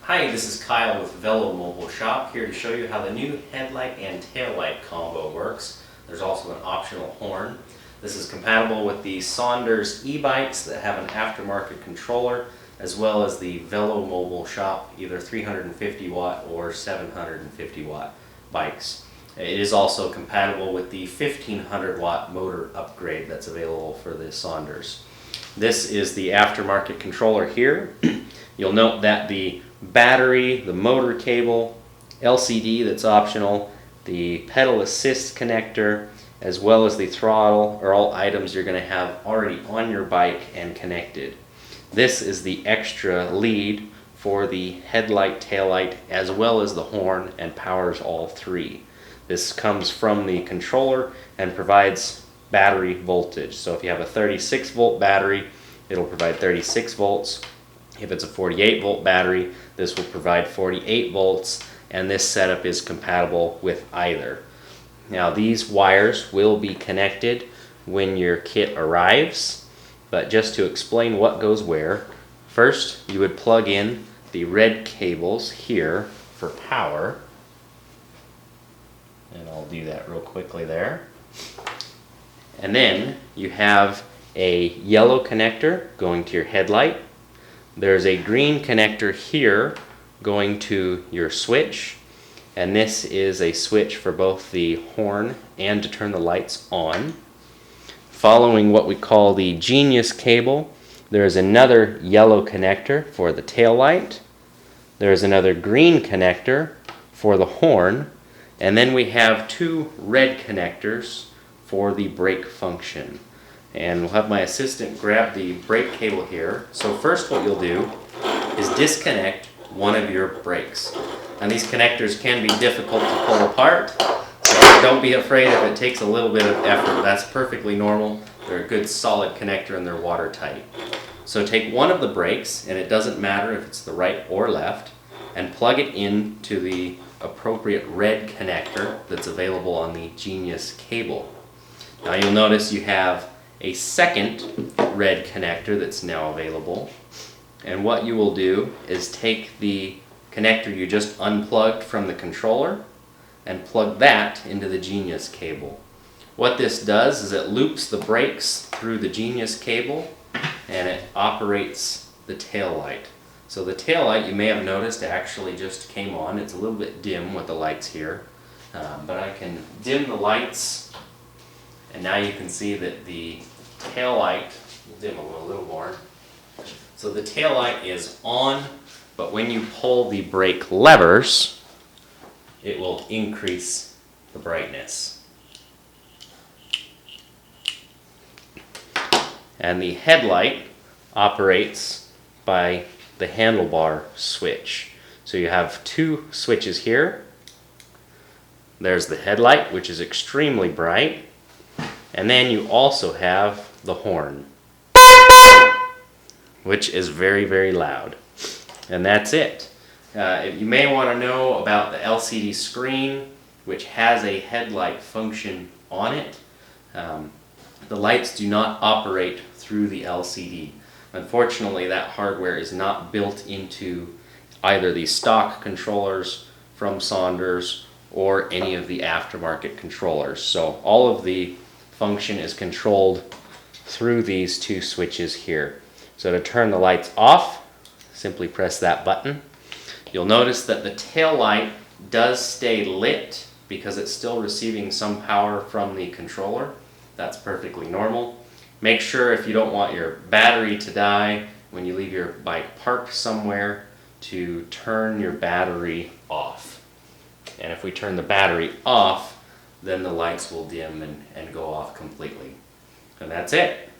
Hi, this is Kyle with Velomobile Shop, here to show you how the new headlight and taillight combo works. There's also an optional horn. This is compatible with the Saunders e-bikes that have an aftermarket controller, as well as the Velomobile Shop, either 350 watt or 750 watt bikes. It is also compatible with the 1500 watt motor upgrade that's available for the Saunders. This is the aftermarket controller here. You'll note that the battery, the motor cable, LCD that's optional, the pedal assist connector, as well as the throttle are all items you're going to have already on your bike and connected. This is the extra lead for the headlight, taillight, as well as the horn, and powers all three. This comes from the controller and provides battery voltage. So if you have a 36 volt battery, it'll provide 36 volts. If it's a 48 volt battery, this will provide 48 volts, and this setup is compatible with either. Now these wires will be connected when your kit arrives, but just to explain what goes where, first you would plug in the red cables here for power, and I'll do that real quickly there. And then you have a yellow connector going to your headlight. There's a green connector here going to your switch, and this is a switch for both the horn and to turn the lights on. Following what we call the Genius cable, there is another yellow connector for the tail light. There is another green connector for the horn, and then we have two red connectors for the brake function. And we'll have my assistant grab the brake cable here. So first what you'll do is disconnect one of your brakes. And these connectors can be difficult to pull apart, so don't be afraid if it takes a little bit of effort. That's perfectly normal. They're a good solid connector and they're watertight. So take one of the brakes, and it doesn't matter if it's the right or left, and plug it into the appropriate red connector that's available on the Genius cable. Now you'll notice you have a second red connector that's now available, and what you will do is take the connector you just unplugged from the controller and plug that into the Genius cable. What this does is it loops the brakes through the Genius cable and it operates the tail light. So the tail light, you may have noticed, actually just came on. It's a little bit dim with the lights here, but I can dim the lights, and now you can see that the tail light, we'll dim a little more. So the tail light is on, but when you pull the brake levers, it will increase the brightness. And the headlight operates by the handlebar switch. So you have two switches here. There's the headlight, which is extremely bright. And then you also have the horn, which is very, very loud. And that's it. You may want to know about the LCD screen, which has a headlight function on it. The lights do not operate through the LCD. Unfortunately, that hardware is not built into either the stock controllers from Saunders or any of the aftermarket controllers. So all of the function is controlled through these two switches here. So to turn the lights off, simply press that button. You'll notice that the tail light does stay lit because it's still receiving some power from the controller. That's perfectly normal. Make sure, if you don't want your battery to die when you leave your bike parked somewhere, to turn your battery off. And if we turn the battery off, then the lights will dim and go off completely. And that's it.